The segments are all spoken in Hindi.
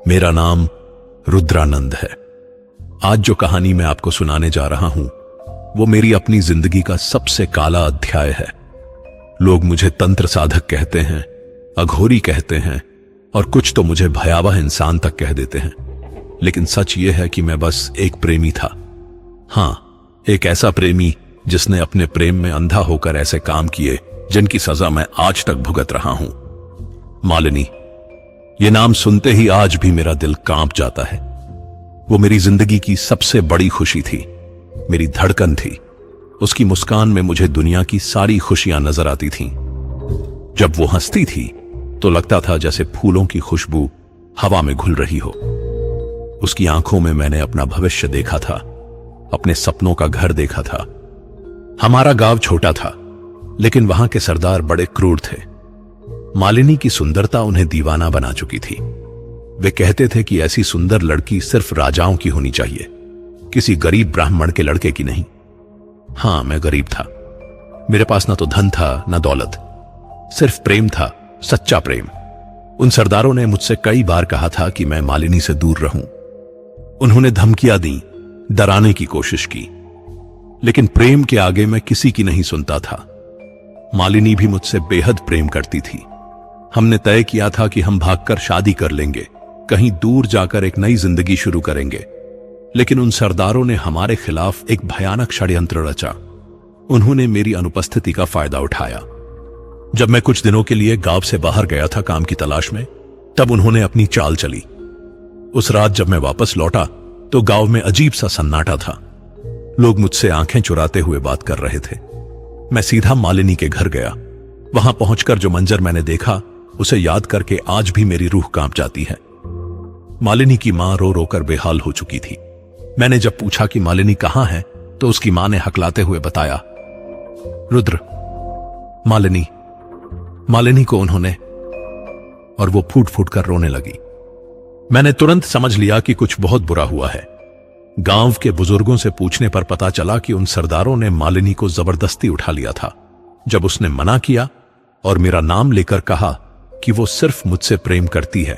मेरा नाम रुद्रानंद है। आज जो कहानी मैं आपको सुनाने जा रहा हूं वो मेरी अपनी जिंदगी का सबसे काला अध्याय है। लोग मुझे तंत्र साधक कहते हैं, अघोरी कहते हैं और कुछ तो मुझे भयावह इंसान तक कह देते हैं, लेकिन सच ये है कि मैं बस एक प्रेमी था। हां, एक ऐसा प्रेमी जिसने अपने प्रेम में अंधा होकर ऐसे काम किए जिनकी सजा मैं आज तक भुगत रहा हूं। मालिनी, ये नाम सुनते ही आज भी मेरा दिल कांप जाता है। वो मेरी जिंदगी की सबसे बड़ी खुशी थी, मेरी धड़कन थी। उसकी मुस्कान में मुझे दुनिया की सारी खुशियां नजर आती थीं। जब वो हंसती थी तो लगता था जैसे फूलों की खुशबू हवा में घुल रही हो। उसकी आंखों में मैंने अपना भविष्य देखा था, अपने सपनों का घर देखा था। हमारा गांव छोटा था, लेकिन वहां के सरदार बड़े क्रूर थे। मालिनी की सुंदरता उन्हें दीवाना बना चुकी थी। वे कहते थे कि ऐसी सुंदर लड़की सिर्फ राजाओं की होनी चाहिए, किसी गरीब ब्राह्मण के लड़के की नहीं। हां, मैं गरीब था। मेरे पास ना तो धन था ना दौलत, सिर्फ प्रेम था, सच्चा प्रेम। उन सरदारों ने मुझसे कई बार कहा था कि मैं मालिनी से दूर रहूं। उन्होंने धमकियां दी, डराने की कोशिश की, लेकिन प्रेम के आगे मैं किसी की नहीं सुनता था। मालिनी भी मुझसे बेहद प्रेम करती थी। हमने तय किया था कि हम भागकर शादी कर लेंगे, कहीं दूर जाकर एक नई जिंदगी शुरू करेंगे। लेकिन उन सरदारों ने हमारे खिलाफ एक भयानक षड्यंत्र रचा। उन्होंने मेरी अनुपस्थिति का फायदा उठाया। जब मैं कुछ दिनों के लिए गांव से बाहर गया था काम की तलाश में, तब उन्होंने अपनी चाल चली। उस रात जब मैं वापस लौटा तो गांव में अजीब सा सन्नाटा था। लोग मुझसे आंखें चुराते हुए बात कर रहे थे। मैं सीधा मालिनी के घर गया। वहां पहुंचकर जो मंजर मैंने देखा उसे याद करके आज भी मेरी रूह कांप जाती है। मालिनी की मां रो रो कर बेहाल हो चुकी थी। मैंने जब पूछा कि मालिनी कहां है तो उसकी मां ने हकलाते हुए बताया, रुद्र, मालिनी को उन्होंने, और वो फूट फूट कर रोने लगी। मैंने तुरंत समझ लिया कि कुछ बहुत बुरा हुआ है। गांव के बुजुर्गों से पूछने पर पता चला कि उन सरदारों ने मालिनी को जबरदस्ती उठा लिया था। जब उसने मना किया और मेरा नाम लेकर कहा कि वो सिर्फ मुझसे प्रेम करती है,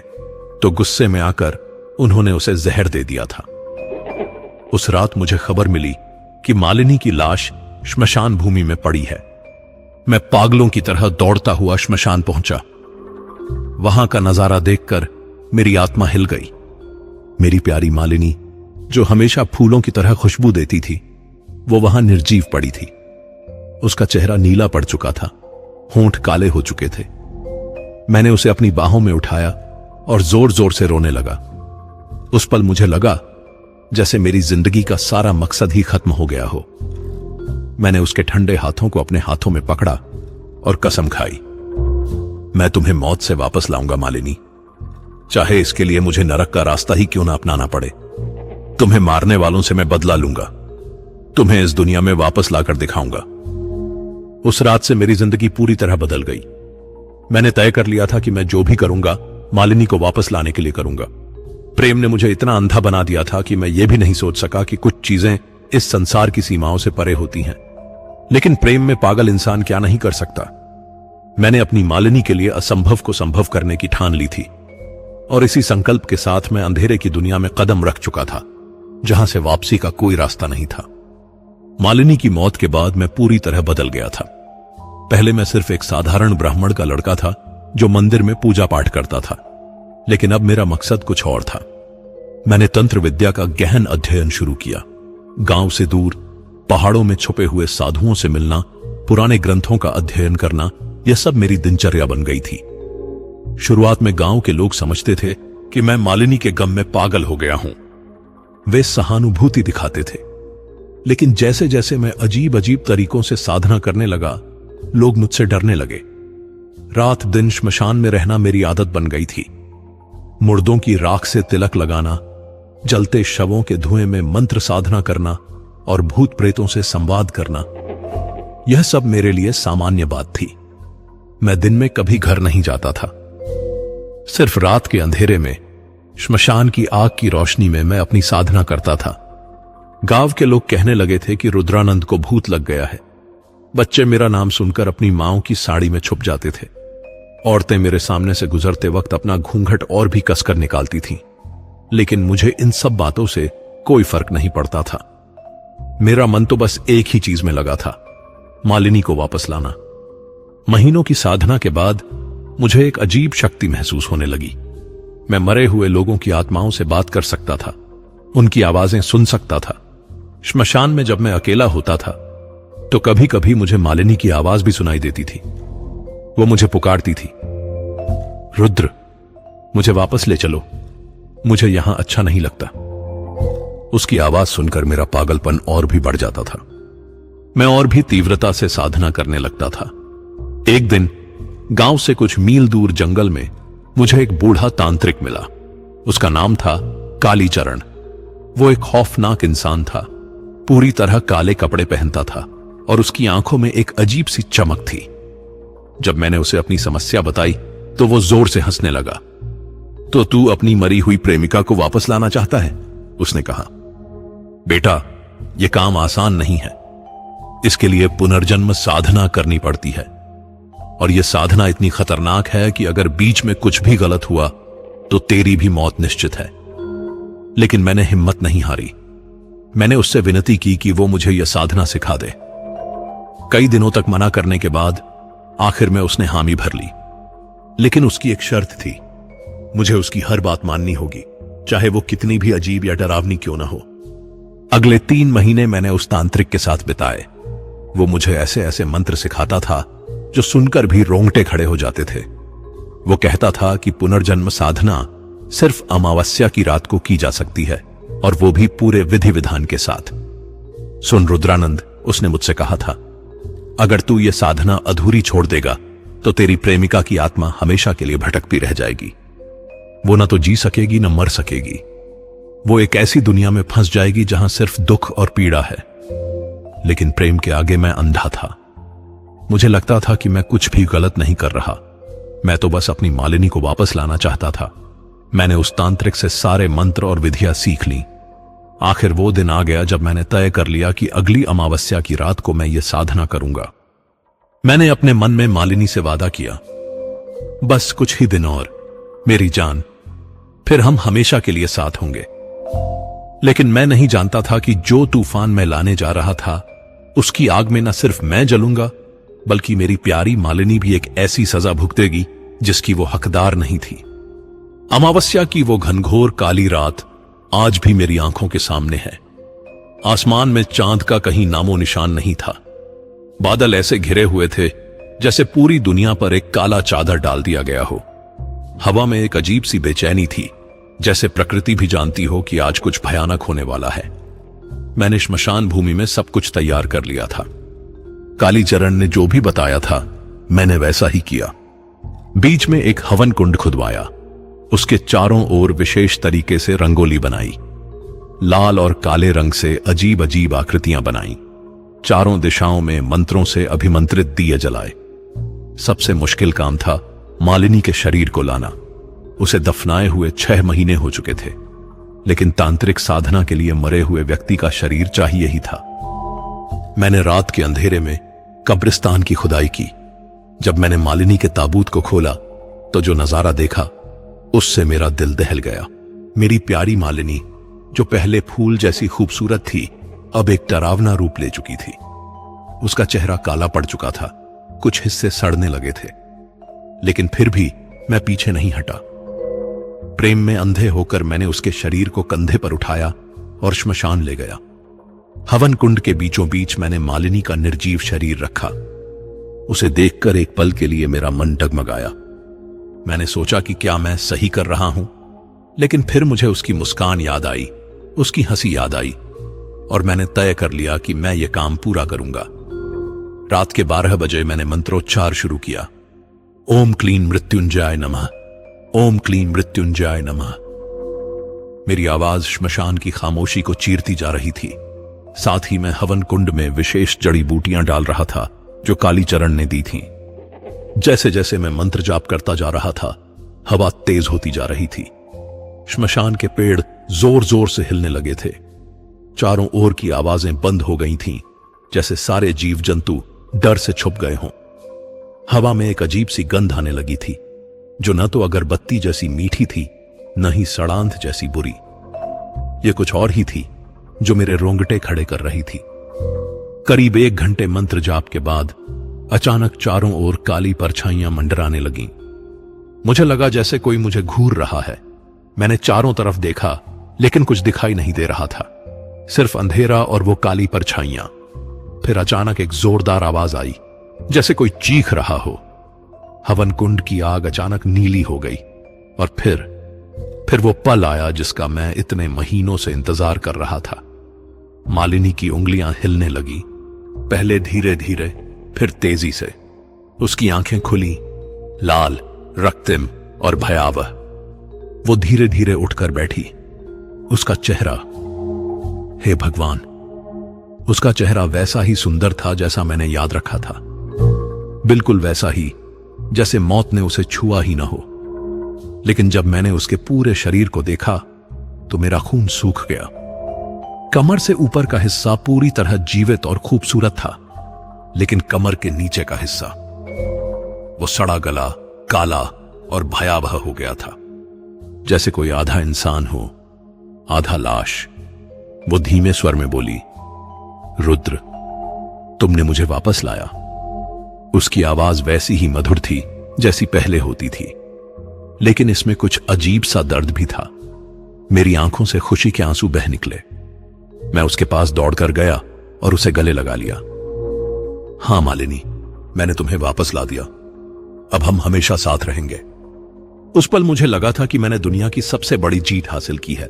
तो गुस्से में आकर उन्होंने उसे जहर दे दिया था। उस रात मुझे खबर मिली कि मालिनी की लाश श्मशान भूमि में पड़ी है। मैं पागलों की तरह दौड़ता हुआ श्मशान पहुंचा। वहां का नजारा देखकर मेरी आत्मा हिल गई। मेरी प्यारी मालिनी, जो हमेशा फूलों की तरह खुशबू देती थी, वो वहां निर्जीव पड़ी थी। उसका चेहरा नीला पड़ चुका था, होंठ काले हो चुके थे। मैंने उसे अपनी बाहों में उठाया और जोर जोर से रोने लगा। उस पल मुझे लगा जैसे मेरी जिंदगी का सारा मकसद ही खत्म हो गया हो। मैंने उसके ठंडे हाथों को अपने हाथों में पकड़ा और कसम खाई, मैं तुम्हें मौत से वापस लाऊंगा मालिनी, चाहे इसके लिए मुझे नरक का रास्ता ही क्यों ना अपनाना पड़े। तुम्हें मारने वालों से मैं बदला लूंगा, तुम्हें इस दुनिया में वापस लाकर दिखाऊंगा। उस रात से मेरी जिंदगी पूरी तरह बदल गई। मैंने तय कर लिया था कि मैं जो भी करूंगा मालिनी को वापस लाने के लिए करूंगा। प्रेम ने मुझे इतना अंधा बना दिया था कि मैं यह भी नहीं सोच सका कि कुछ चीजें इस संसार की सीमाओं से परे होती हैं। लेकिन प्रेम में पागल इंसान क्या नहीं कर सकता। मैंने अपनी मालिनी के लिए असंभव को संभव करने की ठान ली थी, और इसी संकल्प के साथ मैं अंधेरे की दुनिया में कदम रख चुका था, जहां से वापसी का कोई रास्ता नहीं था। मालिनी की मौत के बाद मैं पूरी तरह बदल गया था। पहले मैं सिर्फ एक साधारण ब्राह्मण का लड़का था जो मंदिर में पूजा पाठ करता था, लेकिन अब मेरा मकसद कुछ और था। मैंने तंत्र विद्या का गहन अध्ययन शुरू किया। गांव से दूर पहाड़ों में छुपे हुए साधुओं से मिलना, पुराने ग्रंथों का अध्ययन करना, यह सब मेरी दिनचर्या बन गई थी। शुरुआत में गांव के लोग समझते थे कि मैं मालिनी के गम में पागल हो गया हूं। वे सहानुभूति दिखाते थे, लेकिन जैसे जैसे मैं अजीब अजीब तरीकों से साधना करने लगा, लोग मुझसे डरने लगे। रात दिन श्मशान में रहना मेरी आदत बन गई थी। मुर्दों की राख से तिलक लगाना, जलते शवों के धुएं में मंत्र साधना करना और भूत प्रेतों से संवाद करना, यह सब मेरे लिए सामान्य बात थी। मैं दिन में कभी घर नहीं जाता था। सिर्फ रात के अंधेरे में श्मशान की आग की रोशनी में मैं अपनी साधना करता था। गांव के लोग कहने लगे थे कि रुद्रानंद को भूत लग गया है। बच्चे मेरा नाम सुनकर अपनी मांओं की साड़ी में छुप जाते थे। औरतें मेरे सामने से गुजरते वक्त अपना घूंघट और भी कसकर निकालती थीं। लेकिन मुझे इन सब बातों से कोई फर्क नहीं पड़ता था। मेरा मन तो बस एक ही चीज में लगा था, मालिनी को वापस लाना। महीनों की साधना के बाद मुझे एक अजीब शक्ति महसूस होने लगी। मैं मरे हुए लोगों की आत्माओं से बात कर सकता था, उनकी आवाजें सुन सकता था। श्मशान में जब मैं अकेला होता था तो कभी कभी मुझे मालिनी की आवाज भी सुनाई देती थी। वो मुझे पुकारती थी, रुद्र, मुझे वापस ले चलो, मुझे यहां अच्छा नहीं लगता। उसकी आवाज सुनकर मेरा पागलपन और भी बढ़ जाता था। मैं और भी तीव्रता से साधना करने लगता था। एक दिन गांव से कुछ मील दूर जंगल में मुझे एक बूढ़ा तांत्रिक मिला। उसका नाम था कालीचरण। वो एक खौफनाक इंसान था। पूरी तरह काले कपड़े पहनता था और उसकी आंखों में एक अजीब सी चमक थी। जब मैंने उसे अपनी समस्या बताई तो वो जोर से हंसने लगा। तो तू अपनी मरी हुई प्रेमिका को वापस लाना चाहता है? उसने कहा। बेटा, यह काम आसान नहीं है। इसके लिए पुनर्जन्म साधना करनी पड़ती है, और यह साधना इतनी खतरनाक है कि अगर बीच में कुछ भी गलत हुआ तो तेरी भी मौत निश्चित है। लेकिन मैंने हिम्मत नहीं हारी। मैंने उससे विनती की कि वो मुझे यह साधना सिखा दे। कई दिनों तक मना करने के बाद आखिर में उसने हामी भर ली। लेकिन उसकी एक शर्त थी, मुझे उसकी हर बात माननी होगी, चाहे वो कितनी भी अजीब या डरावनी क्यों ना हो। अगले 3 महीने मैंने उस तांत्रिक के साथ बिताए। वो मुझे ऐसे ऐसे मंत्र सिखाता था जो सुनकर भी रोंगटे खड़े हो जाते थे। वो कहता था कि पुनर्जन्म साधना सिर्फ अमावस्या की रात को की जा सकती है, और वो भी पूरे विधि विधान के साथ। सुन रुद्रानंद, उसने मुझसे कहा था, अगर तू ये साधना अधूरी छोड़ देगा तो तेरी प्रेमिका की आत्मा हमेशा के लिए भटकती रह जाएगी। वो ना तो जी सकेगी न मर सकेगी। वो एक ऐसी दुनिया में फंस जाएगी जहां सिर्फ दुख और पीड़ा है। लेकिन प्रेम के आगे मैं अंधा था। मुझे लगता था कि मैं कुछ भी गलत नहीं कर रहा। मैं तो बस अपनी मालिनी को वापस लाना चाहता था। मैंने उस तांत्रिक से सारे मंत्र और विधियां सीख ली। आखिर वो दिन आ गया जब मैंने तय कर लिया कि अगली अमावस्या की रात को मैं ये साधना करूंगा। मैंने अपने मन में मालिनी से वादा किया, बस कुछ ही दिन और मेरी जान, फिर हम हमेशा के लिए साथ होंगे। लेकिन मैं नहीं जानता था कि जो तूफान मैं लाने जा रहा था उसकी आग में न सिर्फ मैं जलूंगा, बल्कि मेरी प्यारी मालिनी भी एक ऐसी सजा भुगतेगी जिसकी वो हकदार नहीं थी। अमावस्या की वो घनघोर काली रात आज भी मेरी आंखों के सामने है। आसमान में चांद का कहीं नामो निशान नहीं था। बादल ऐसे घिरे हुए थे जैसे पूरी दुनिया पर एक काला चादर डाल दिया गया हो। हवा में एक अजीब सी बेचैनी थी, जैसे प्रकृति भी जानती हो कि आज कुछ भयानक होने वाला है। मैंने श्मशान भूमि में सब कुछ तैयार कर लिया था। कालीचरण ने जो भी बताया था मैंने वैसा ही किया। बीच में एक हवन कुंड खुदवाया, उसके चारों ओर विशेष तरीके से रंगोली बनाई। लाल और काले रंग से अजीब अजीब आकृतियां बनाई। चारों दिशाओं में मंत्रों से अभिमंत्रित दिए जलाए। सबसे मुश्किल काम था मालिनी के शरीर को लाना। उसे दफनाए हुए 6 महीने हो चुके थे, लेकिन तांत्रिक साधना के लिए मरे हुए व्यक्ति का शरीर चाहिए ही था। मैंने रात के अंधेरे में कब्रिस्तान की खुदाई की। जब मैंने मालिनी के ताबूत को खोला तो जो नजारा देखा उससे मेरा दिल दहल गया। मेरी प्यारी मालिनी, जो पहले फूल जैसी खूबसूरत थी, अब एक डरावना रूप ले चुकी थी। उसका चेहरा काला पड़ चुका था, कुछ हिस्से सड़ने लगे थे, लेकिन फिर भी मैं पीछे नहीं हटा। प्रेम में अंधे होकर मैंने उसके शरीर को कंधे पर उठाया और श्मशान ले गया। हवन कुंड के बीचों बीच मैंने मालिनी का निर्जीव शरीर रखा। उसे देखकर एक पल के लिए मेरा मन डगमगाया। मैंने सोचा कि क्या मैं सही कर रहा हूं, लेकिन फिर मुझे उसकी मुस्कान याद आई, उसकी हंसी याद आई, और मैंने तय कर लिया कि मैं ये काम पूरा करूंगा। रात के 12 बजे मैंने मंत्रोच्चार शुरू किया। ओम क्लीं मृत्युंजय नमः, ओम क्लीं मृत्युंजय नमः। मेरी आवाज श्मशान की खामोशी को चीरती जा रही थी। साथ ही मैं हवन कुंड में विशेष जड़ी बूटियां डाल रहा था जो कालीचरण ने दी थीं। जैसे जैसे मैं मंत्र जाप करता जा रहा था, हवा तेज होती जा रही थी। श्मशान के पेड़ जोर जोर से हिलने लगे थे। चारों ओर की आवाजें बंद हो गई थीं, जैसे सारे जीव जंतु डर से छुप गए हों। हवा में एक अजीब सी गंध आने लगी थी, जो न तो अगरबत्ती जैसी मीठी थी, न ही सड़ांध जैसी बुरी। ये कुछ और ही थी जो मेरे रोंगटे खड़े कर रही थी। करीब 1 घंटे मंत्र जाप के बाद अचानक चारों ओर काली परछाइयां मंडराने लगीं। मुझे लगा जैसे कोई मुझे घूर रहा है। मैंने चारों तरफ देखा, लेकिन कुछ दिखाई नहीं दे रहा था, सिर्फ अंधेरा और वो काली परछाइयां। फिर अचानक एक जोरदार आवाज आई, जैसे कोई चीख रहा हो। हवन कुंड की आग अचानक नीली हो गई और फिर वो पल आया जिसका मैं इतने महीनों से इंतजार कर रहा था। मालिनी की उंगलियां हिलने लगी, पहले धीरे धीरे, फिर तेजी से। उसकी आंखें खुली, लाल, रक्तिम और भयावह। वो धीरे धीरे उठकर बैठी। उसका चेहरा, हे भगवान, उसका चेहरा वैसा ही सुंदर था जैसा मैंने याद रखा था। बिल्कुल वैसा ही जैसे मौत ने उसे छुआ ही ना हो। लेकिन जब मैंने उसके पूरे शरीर को देखा तो मेरा खून सूख गया। कमर से ऊपर का हिस्सा पूरी तरह जीवित और खूबसूरत था, लेकिन कमर के नीचे का हिस्सा, वो सड़ा गला, काला और भयावह हो गया था, जैसे कोई आधा इंसान हो, आधा लाश। वो धीमे स्वर में बोली, रुद्र, तुमने मुझे वापस लाया। उसकी आवाज वैसी ही मधुर थी जैसी पहले होती थी, लेकिन इसमें कुछ अजीब सा दर्द भी था। मेरी आंखों से खुशी के आंसू बह निकले। मैं उसके पास दौड़कर गया और उसे गले लगा लिया। हां मालिनी, मैंने तुम्हें वापस ला दिया। अब हम हमेशा साथ रहेंगे। उस पल मुझे लगा था कि मैंने दुनिया की सबसे बड़ी जीत हासिल की है।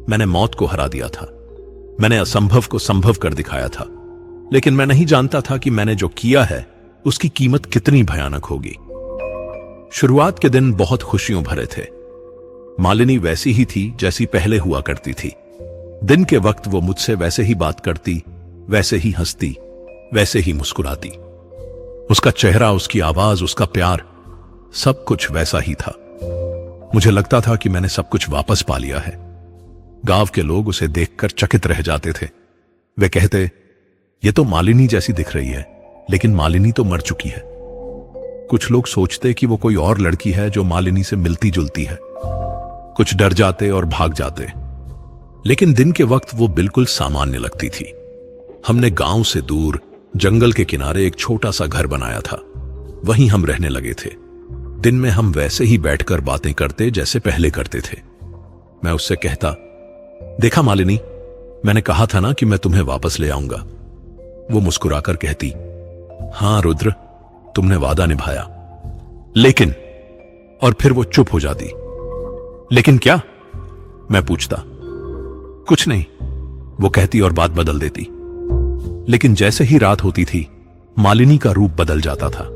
मैंने मौत को हरा दिया था। मैंने असंभव को संभव कर दिखाया था। लेकिन मैं नहीं जानता था कि मैंने जो किया है उसकी कीमत कितनी भयानक होगी। शुरुआत के दिन बहुत खुशियों भरे थे। मालिनी वैसी ही थी जैसी पहले हुआ करती थी। दिन के वक्त वो मुझसे वैसे ही बात करती, वैसे ही हंसती, वैसे ही मुस्कुराती। उसका चेहरा, उसकी आवाज, उसका प्यार, सब कुछ वैसा ही था। मुझे लगता था कि मैंने सब कुछ वापस पा लिया है। गांव के लोग उसे देखकर चकित रह जाते थे। वे कहते, ये तो मालिनी जैसी दिख रही है, लेकिन मालिनी तो मर चुकी है। कुछ लोग सोचते कि वो कोई और लड़की है जो मालिनी से मिलती जुलती है। कुछ डर जाते और भाग जाते। लेकिन दिन के वक्त वो बिल्कुल सामान्य लगती थी। हमने गांव से दूर जंगल के किनारे एक छोटा सा घर बनाया था। वहीं हम रहने लगे थे। दिन में हम वैसे ही बैठकर बातें करते जैसे पहले करते थे। मैं उससे कहता, देखा मालिनी, मैंने कहा था ना कि मैं तुम्हें वापस ले आऊंगा। वो मुस्कुराकर कहती, हां रुद्र, तुमने वादा निभाया। लेकिन, और फिर वो चुप हो जाती। लेकिन क्या? मैं पूछता। कुछ नहीं, वो कहती और बात बदल देती। लेकिन जैसे ही रात होती थी, मालिनी का रूप बदल जाता था।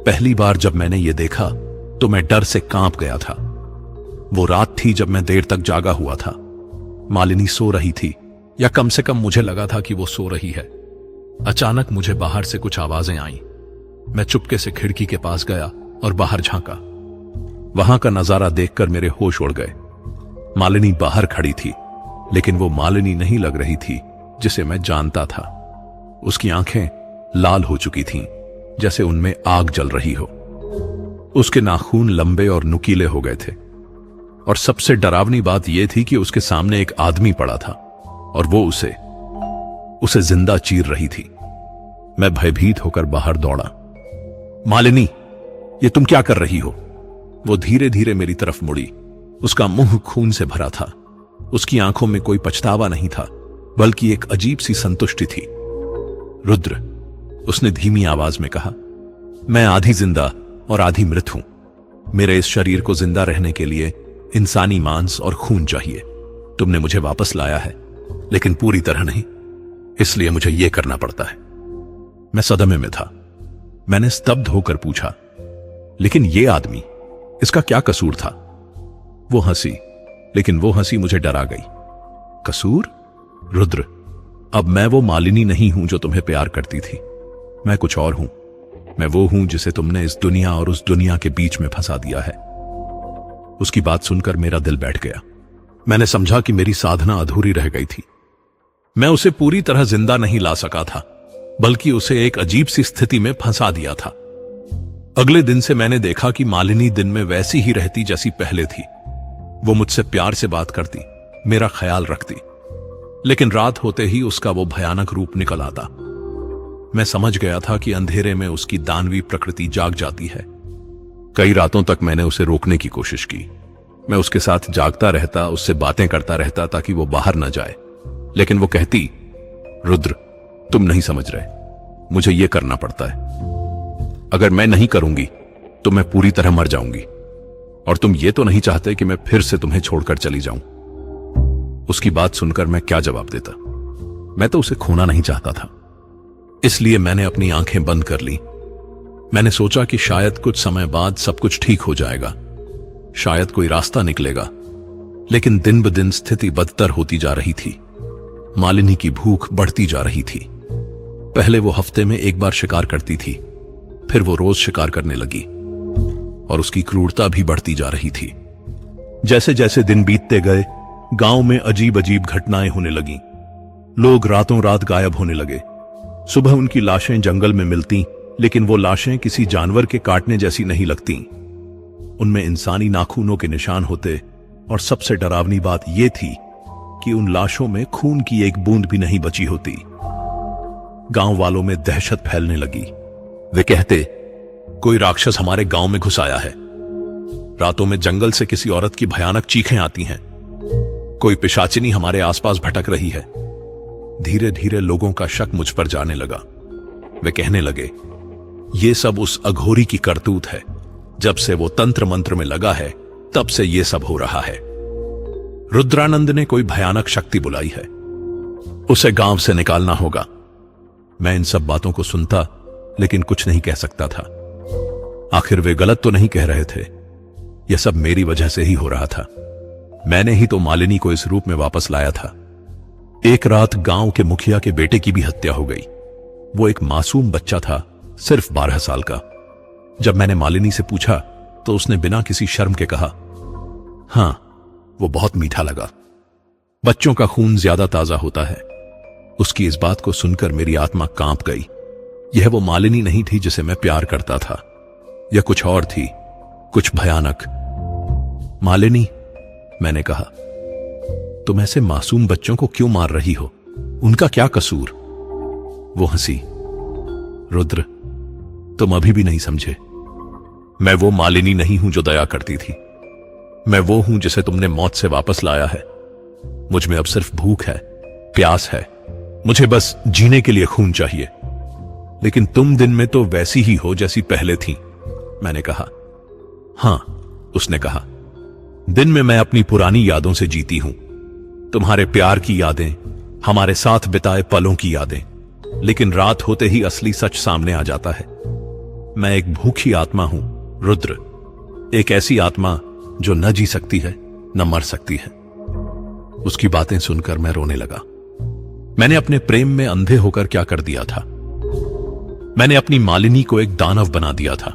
पहली बार जब मैंने ये देखा तो मैं डर से कांप गया था। वो रात थी जब मैं देर तक जागा हुआ था। मालिनी सो रही थी, या कम से कम मुझे लगा था कि वो सो रही है। अचानक मुझे बाहर से कुछ आवाजें आईं। मैं चुपके से खिड़की के पास गया और बाहर झांका। वहां का नजारा देखकर मेरे होश उड़ गए। मालिनी बाहर खड़ी थी, लेकिन वो मालिनी नहीं लग रही थी जिसे मैं जानता था। उसकी आंखें लाल हो चुकी थीं, जैसे उनमें आग जल रही हो। उसके नाखून लंबे और नुकीले हो गए थे, और सबसे डरावनी बात यह थी कि उसके सामने एक आदमी पड़ा था और वो उसे जिंदा चीर रही थी। मैं भयभीत होकर बाहर दौड़ा। मालिनी, ये तुम क्या कर रही हो? वो धीरे धीरे मेरी तरफ मुड़ी। उसका मुंह खून से भरा था। उसकी आंखों में कोई पछतावा नहीं था, बल्कि एक अजीब सी संतुष्टि थी। रुद्र, उसने धीमी आवाज में कहा, मैं आधी जिंदा और आधी मृत हूं। मेरे इस शरीर को जिंदा रहने के लिए इंसानी मांस और खून चाहिए। तुमने मुझे वापस लाया है, लेकिन पूरी तरह नहीं, इसलिए मुझे यह करना पड़ता है। मैं सदमे में था। मैंने स्तब्ध होकर पूछा, लेकिन यह आदमी, इसका क्या कसूर था? वो हंसी, लेकिन वो हंसी मुझे डरा गई। कसूर? रुद्र, अब मैं वो मालिनी नहीं हूं जो तुम्हें प्यार करती थी। मैं कुछ और हूं। मैं वो हूं जिसे तुमने इस दुनिया और उस दुनिया के बीच में फंसा दिया है। उसकी बात सुनकर मेरा दिल बैठ गया। मैंने समझा कि मेरी साधना अधूरी रह गई थी। मैं उसे पूरी तरह जिंदा नहीं ला सका था, बल्कि उसे एक अजीब सी स्थिति में फंसा दिया था। अगले दिन से मैंने देखा कि मालिनी दिन में वैसी ही रहती जैसी पहले थी। वो मुझसे प्यार से बात करती, मेरा ख्याल रखती, लेकिन रात होते ही उसका वो भयानक रूप निकल आता। मैं समझ गया था कि अंधेरे में उसकी दानवी प्रकृति जाग जाती है। कई रातों तक मैंने उसे रोकने की कोशिश की। मैं उसके साथ जागता रहता, उससे बातें करता रहता ताकि वो बाहर न जाए, लेकिन वो कहती, रुद्र तुम नहीं समझ रहे, मुझे ये करना पड़ता है। अगर मैं नहीं करूंगी तो मैं पूरी तरह मर जाऊंगी, और तुम ये तो नहीं चाहते कि मैं फिर से तुम्हें छोड़कर चली जाऊं। उसकी बात सुनकर मैं क्या जवाब देता। मैं तो उसे खोना नहीं चाहता था, इसलिए मैंने अपनी आंखें बंद कर ली। मैंने सोचा कि शायद कुछ समय बाद सब कुछ ठीक हो जाएगा, शायद कोई रास्ता निकलेगा, लेकिन दिन ब दिन स्थिति बदतर होती जा रही थी। मालिनी की भूख बढ़ती जा रही थी। पहले वो हफ्ते में एक बार शिकार करती थी, फिर वो रोज शिकार करने लगी, और उसकी क्रूरता भी बढ़ती जा रही थी। जैसे जैसे दिन बीतते गए, गांव में अजीब अजीब घटनाएं होने लगीं। लोग रातों रात गायब होने लगे। सुबह उनकी लाशें जंगल में मिलती, लेकिन वो लाशें किसी जानवर के काटने जैसी नहीं लगती। उनमें इंसानी नाखूनों के निशान होते, और सबसे डरावनी बात यह थी कि उन लाशों में खून की एक बूंद भी नहीं बची होती। गांव वालों में दहशत फैलने लगी। वे कहते, कोई राक्षस हमारे गांव में घुस आया है। रातों में जंगल से किसी औरत की भयानक चीखें आती हैं। कोई पिशाचिनी हमारे आसपास भटक रही है। धीरे धीरे लोगों का शक मुझ पर जाने लगा। वे कहने लगे, ये सब उस अघोरी की करतूत है। जब से वो तंत्र मंत्र में लगा है, तब से ये सब हो रहा है। रुद्रानंद ने कोई भयानक शक्ति बुलाई है, उसे गांव से निकालना होगा। मैं इन सब बातों को सुनता, लेकिन कुछ नहीं कह सकता था। आखिर वे गलत तो नहीं कह रहे थे। यह सब मेरी वजह से ही हो रहा था। मैंने ही तो मालिनी को इस रूप में वापस लाया था। एक रात गांव के मुखिया के बेटे की भी हत्या हो गई। वो एक मासूम बच्चा था, सिर्फ 12 साल का। जब मैंने मालिनी से पूछा तो उसने बिना किसी शर्म के कहा, हां, वो बहुत मीठा लगा। बच्चों का खून ज्यादा ताजा होता है। उसकी इस बात को सुनकर मेरी आत्मा कांप गई। यह वो मालिनी नहीं थी जिसे मैं प्यार करता था। यह कुछ और थी, कुछ भयानक। मालिनी, मैंने कहा, तुम ऐसे मासूम बच्चों को क्यों मार रही हो? उनका क्या कसूर? वो हंसी। रुद्र, तुम अभी भी नहीं समझे। मैं वो मालिनी नहीं हूं जो दया करती थी। मैं वो हूं जिसे तुमने मौत से वापस लाया है। मुझ में अब सिर्फ भूख है, प्यास है। मुझे बस जीने के लिए खून चाहिए। लेकिन तुम दिन में तो वैसी ही हो जैसी पहले थी, मैंने कहा। हां, उसने कहा, दिन में मैं अपनी पुरानी यादों से जीती हूं। तुम्हारे प्यार की यादें, हमारे साथ बिताए पलों की यादें। लेकिन रात होते ही असली सच सामने आ जाता है। मैं एक भूखी आत्मा हूं, रुद्र। एक ऐसी आत्मा जो न जी सकती है, न मर सकती है। उसकी बातें सुनकर मैं रोने लगा। मैंने अपने प्रेम में अंधे होकर क्या कर दिया था? मैंने अपनी मालिनी को एक दानव बना दिया था।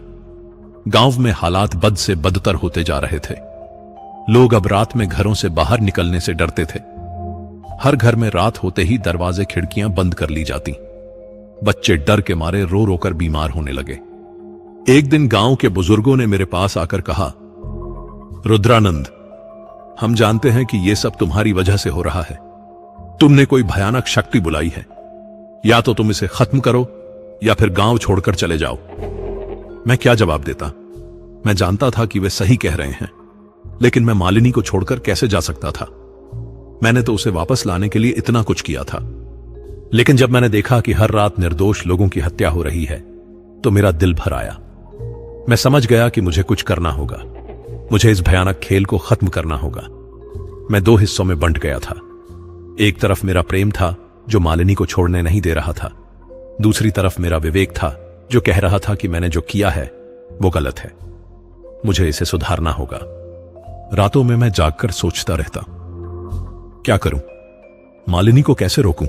गांव में हालात बद से बदतर होते जा रहे थे। लोग अब रात में घरों से बाहर निकलने से डरते थे। हर घर में रात होते ही दरवाजे खिड़कियां बंद कर ली जाती। बच्चे डर के मारे रो रोकर बीमार होने लगे। एक दिन गांव के बुजुर्गों ने मेरे पास आकर कहा, रुद्रानंद, हम जानते हैं कि यह सब तुम्हारी वजह से हो रहा है। तुमने कोई भयानक शक्ति बुलाई है। या तो तुम इसे खत्म करो या फिर गांव छोड़कर चले जाओ। मैं क्या जवाब देता? मैं जानता था कि वे सही कह रहे हैं, लेकिन मैं मालिनी को छोड़कर कैसे जा सकता था? मैंने तो उसे वापस लाने के लिए इतना कुछ किया था। लेकिन जब मैंने देखा कि हर रात निर्दोष लोगों की हत्या हो रही है, तो मेरा दिल भर आया। मैं समझ गया कि मुझे कुछ करना होगा। मुझे इस भयानक खेल को खत्म करना होगा। मैं 2 हिस्सों में बंट गया था। एक तरफ मेरा प्रेम था जो मालिनी को छोड़ने नहीं दे रहा था। दूसरी तरफ मेरा विवेक था जो कह रहा था कि मैंने जो किया है वो गलत है। मुझे इसे सुधारना होगा। रातों में मैं जागकर सोचता रहता, क्या करूं? मालिनी को कैसे रोकूं?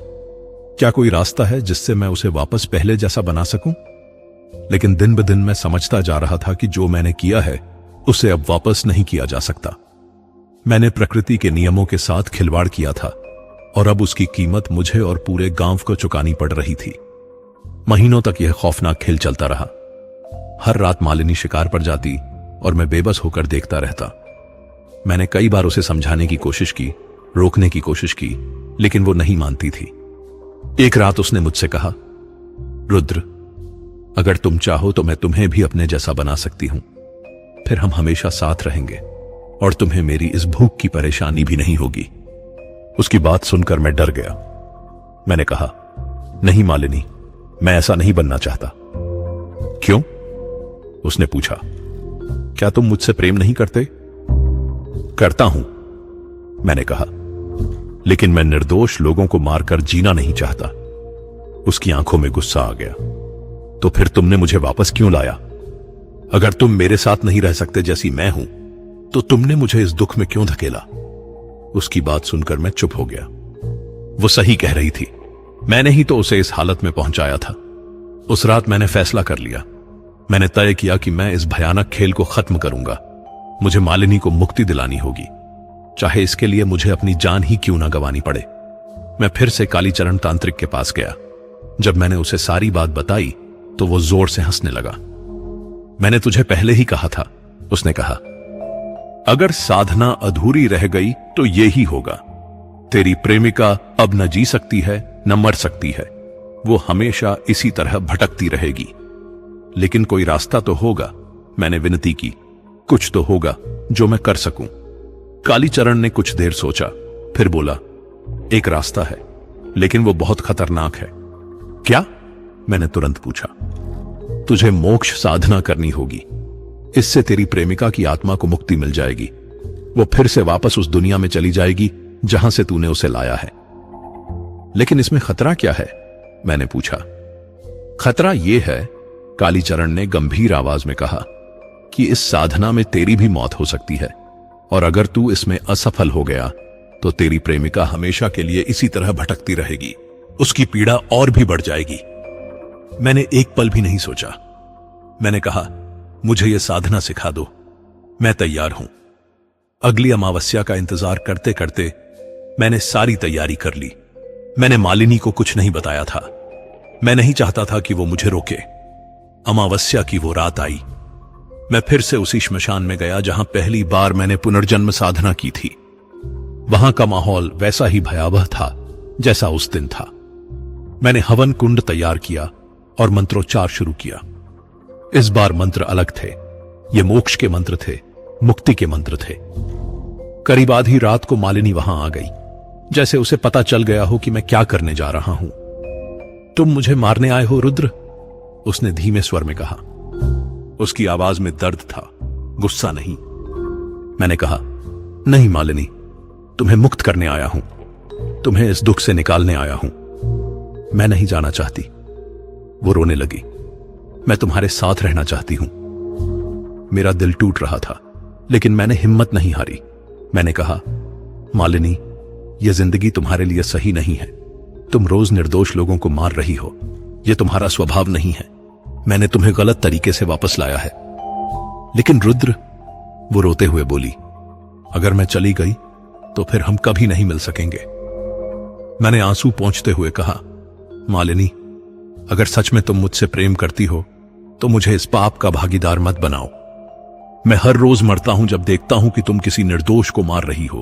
क्या कोई रास्ता है जिससे मैं उसे वापस पहले जैसा बना सकूं? लेकिन दिन ब दिन मैं समझता जा रहा था कि जो मैंने किया है उसे अब वापस नहीं किया जा सकता। मैंने प्रकृति के नियमों के साथ खिलवाड़ किया था, और अब उसकी कीमत मुझे और पूरे गांव को चुकानी पड़ रही थी। महीनों तक यह खौफनाक खेल चलता रहा। हर रात मालिनी शिकार पर जाती और मैं बेबस होकर देखता रहता। मैंने कई बार उसे समझाने की कोशिश की, रोकने की कोशिश की, लेकिन वो नहीं मानती थी। एक रात उसने मुझसे कहा, रुद्र, अगर तुम चाहो तो मैं तुम्हें भी अपने जैसा बना सकती हूं, फिर हम हमेशा साथ रहेंगे और तुम्हें मेरी इस भूख की परेशानी भी नहीं होगी। उसकी बात सुनकर मैं डर गया। मैंने कहा, नहीं मालिनी, मैं ऐसा नहीं बनना चाहता। क्यों? उसने पूछा। क्या तुम मुझसे प्रेम नहीं करते? करता हूं, मैंने कहा, लेकिन मैं निर्दोष लोगों को मारकर जीना नहीं चाहता। उसकी आंखों में गुस्सा आ गया। तो फिर तुमने मुझे वापस क्यों लाया? अगर तुम मेरे साथ नहीं रह सकते जैसी मैं हूं, तो तुमने मुझे इस दुख में क्यों धकेला? उसकी बात सुनकर मैं चुप हो गया। वो सही कह रही थी। मैंने ही तो उसे इस हालत में पहुंचाया था। उस रात मैंने फैसला कर लिया। मैंने तय किया कि मैं इस भयानक खेल को खत्म करूंगा। मुझे मालिनी को मुक्ति दिलानी होगी, चाहे इसके लिए मुझे अपनी जान ही क्यों ना गंवानी पड़े। मैं फिर से कालीचरण तांत्रिक के पास गया। जब मैंने उसे सारी बात बताई तो वो जोर से हंसने लगा। मैंने तुझे पहले ही कहा था, उसने कहा। अगर साधना अधूरी रह गई तो ये ही होगा। तेरी प्रेमिका अब न जी सकती है न मर सकती है। वो हमेशा इसी तरह भटकती रहेगी। लेकिन कोई रास्ता तो होगा, मैंने विनती की। कुछ तो होगा जो मैं कर सकूं। कालीचरण ने कुछ देर सोचा, फिर बोला, एक रास्ता है, लेकिन वो बहुत खतरनाक है। क्या? मैंने तुरंत पूछा। तुझे मोक्ष साधना करनी होगी। इससे तेरी प्रेमिका की आत्मा को मुक्ति मिल जाएगी। वो फिर से वापस उस दुनिया में चली जाएगी जहां से तूने उसे लाया है। लेकिन इसमें खतरा क्या है? मैंने पूछा। खतरा यह है, कालीचरण ने गंभीर आवाज में कहा, कि इस साधना में तेरी भी मौत हो सकती है, और अगर तू इसमें असफल हो गया तो तेरी प्रेमिका हमेशा के लिए इसी तरह भटकती रहेगी। उसकी पीड़ा और भी बढ़ जाएगी। मैंने एक पल भी नहीं सोचा। मैंने कहा, मुझे यह साधना सिखा दो, मैं तैयार हूं। अगली अमावस्या का इंतजार करते करते मैंने सारी तैयारी कर ली। मैंने मालिनी को कुछ नहीं बताया था। मैं नहीं चाहता था कि वो मुझे रोके। अमावस्या की वो रात आई। मैं फिर से उसी श्मशान में गया जहां पहली बार मैंने पुनर्जन्म साधना की थी। वहां का माहौल वैसा ही भयावह था जैसा उस दिन था। मैंने हवन कुंड तैयार किया और मंत्रोच्चार शुरू किया। इस बार मंत्र अलग थे। ये मोक्ष के मंत्र थे, मुक्ति के मंत्र थे। करीब आधी रात को मालिनी वहां आ गई, जैसे उसे पता चल गया हो कि मैं क्या करने जा रहा हूं। तुम मुझे मारने आए हो रुद्र? उसने धीमे स्वर में कहा। उसकी आवाज में दर्द था, गुस्सा नहीं। मैंने कहा, नहीं मालिनी, तुम्हें मुक्त करने आया हूं, तुम्हें इस दुख से निकालने आया हूं। मैं नहीं जाना चाहती। वो रोने लगी। मैं तुम्हारे साथ रहना चाहती हूं। मेरा दिल टूट रहा था, लेकिन मैंने हिम्मत नहीं हारी। मैंने कहा, मालिनी, यह जिंदगी तुम्हारे लिए सही नहीं है। तुम रोज निर्दोष लोगों को मार रही हो। यह तुम्हारा स्वभाव नहीं है। मैंने तुम्हें गलत तरीके से वापस लाया है। लेकिन रुद्र, वो रोते हुए बोली, अगर मैं चली गई तो फिर हम कभी नहीं मिल सकेंगे। मैंने आंसू पोंछते हुए कहा, मालिनी, अगर सच में तुम मुझसे प्रेम करती हो तो मुझे इस पाप का भागीदार मत बनाओ। मैं हर रोज मरता हूं जब देखता हूं कि तुम किसी निर्दोष को मार रही हो।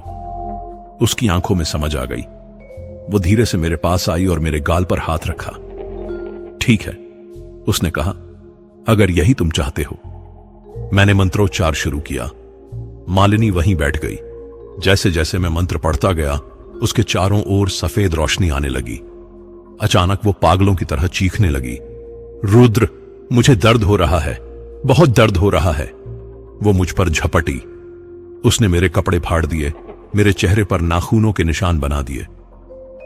उसकी आंखों में समझ आ गई। वो धीरे से मेरे पास आई और मेरे गाल पर हाथ रखा। ठीक है, उसने कहा, अगर यही तुम चाहते हो। मैंने मंत्रोच्चार शुरू किया। मालिनी वहीं बैठ गई। जैसे जैसे मैं मंत्र पढ़ता गया, उसके चारों ओर सफेद रोशनी आने लगी। अचानक वो पागलों की तरह चीखने लगी, रुद्र, मुझे दर्द हो रहा है, बहुत दर्द हो रहा है। वो मुझ पर झपटी। उसने मेरे कपड़े फाड़ दिए, मेरे चेहरे पर नाखूनों के निशान बना दिए।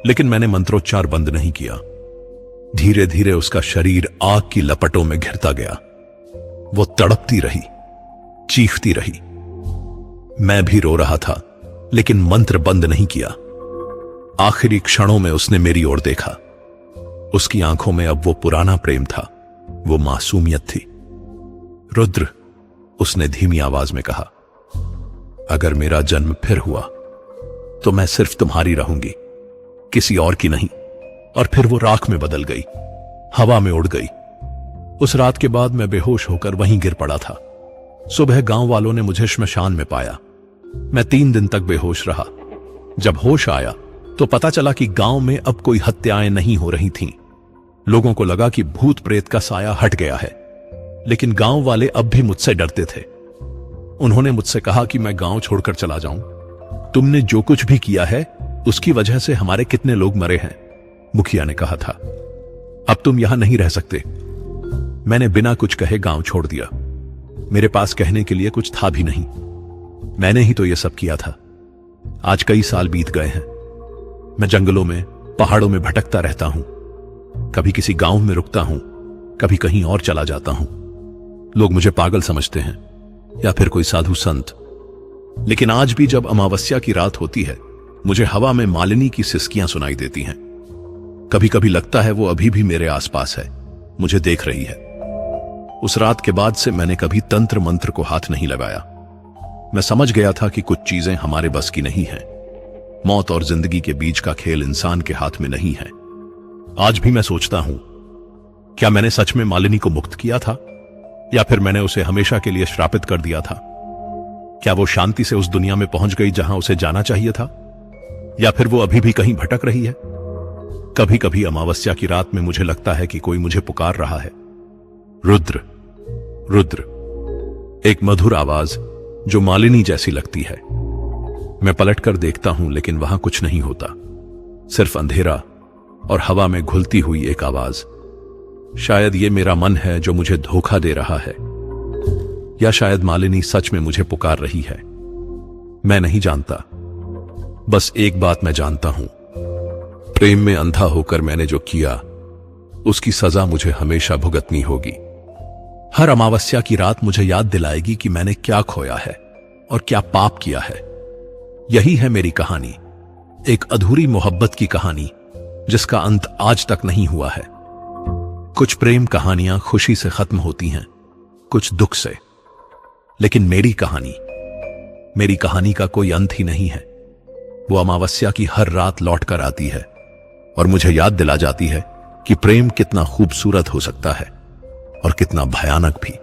लेकिन मैंने मंत्रोच्चार बंद नहीं किया। धीरे धीरे उसका शरीर आग की लपटों में घिरता गया। वो तड़पती रही, चीखती रही। मैं भी रो रहा था, लेकिन मंत्र बंद नहीं किया। आखिरी क्षणों में उसने मेरी ओर देखा। उसकी आंखों में अब वो पुराना प्रेम था, वो मासूमियत थी। रुद्र, उसने धीमी आवाज में कहा, अगर मेरा जन्म फिर हुआ तो मैं सिर्फ तुम्हारी रहूंगी, किसी और की नहीं। और फिर वो राख में बदल गई, हवा में उड़ गई। उस रात के बाद मैं बेहोश होकर वहीं गिर पड़ा था। सुबह गांव वालों ने मुझे श्मशान में पाया। मैं 3 दिन तक बेहोश रहा। जब होश आया तो पता चला कि गांव में अब कोई हत्याएं नहीं हो रही थीं। लोगों को लगा कि भूत प्रेत का साया हट गया है, लेकिन गांव वाले अब भी मुझसे डरते थे। उन्होंने मुझसे कहा कि मैं गांव छोड़कर चला जाऊं। तुमने जो कुछ भी किया है उसकी वजह से हमारे कितने लोग मरे हैं, मुखिया ने कहा था। अब तुम यहां नहीं रह सकते। मैंने बिना कुछ कहे गांव छोड़ दिया। मेरे पास कहने के लिए कुछ था भी नहीं। मैंने ही तो यह सब किया था। आज कई साल बीत गए हैं। मैं जंगलों में, पहाड़ों में भटकता रहता हूं। कभी किसी गांव में रुकता हूं, कभी कहीं और चला जाता हूं। लोग मुझे पागल समझते हैं या फिर कोई साधु संत। लेकिन आज भी जब अमावस्या की रात होती है, मुझे हवा में मालिनी की सिसकियां सुनाई देती हैं। कभी कभी लगता है वो अभी भी मेरे आसपास है, मुझे देख रही है। उस रात के बाद से मैंने कभी तंत्र मंत्र को हाथ नहीं लगाया। मैं समझ गया था कि कुछ चीजें हमारे बस की नहीं हैं। मौत और जिंदगी के बीच का खेल इंसान के हाथ में नहीं है। आज भी मैं सोचता हूं, क्या मैंने सच में मालिनी को मुक्त किया था, या फिर मैंने उसे हमेशा के लिए श्रापित कर दिया था? क्या वो शांति से उस दुनिया में पहुंच गई जहां उसे जाना चाहिए था, या फिर वो अभी भी कहीं भटक रही है? कभी कभी अमावस्या की रात में मुझे लगता है कि कोई मुझे पुकार रहा है। रुद्र, रुद्र। एक मधुर आवाज जो मालिनी जैसी लगती है। मैं पलटकर देखता हूं, लेकिन वहां कुछ नहीं होता, सिर्फ अंधेरा और हवा में घुलती हुई एक आवाज। शायद ये मेरा मन है जो मुझे धोखा दे रहा है, या शायद मालिनी सच में मुझे पुकार रही है। मैं नहीं जानता। बस एक बात मैं जानता हूं, प्रेम में अंधा होकर मैंने जो किया उसकी सजा मुझे हमेशा भुगतनी होगी। हर अमावस्या की रात मुझे याद दिलाएगी कि मैंने क्या खोया है और क्या पाप किया है। यही है मेरी कहानी, एक अधूरी मोहब्बत की कहानी जिसका अंत आज तक नहीं हुआ है। कुछ प्रेम कहानियां खुशी से खत्म होती हैं, कुछ दुख से, लेकिन मेरी कहानी का कोई अंत ही नहीं है। वो अमावस्या की हर रात लौट कर आती है और मुझे याद दिला जाती है कि प्रेम कितना खूबसूरत हो सकता है और कितना भयानक भी।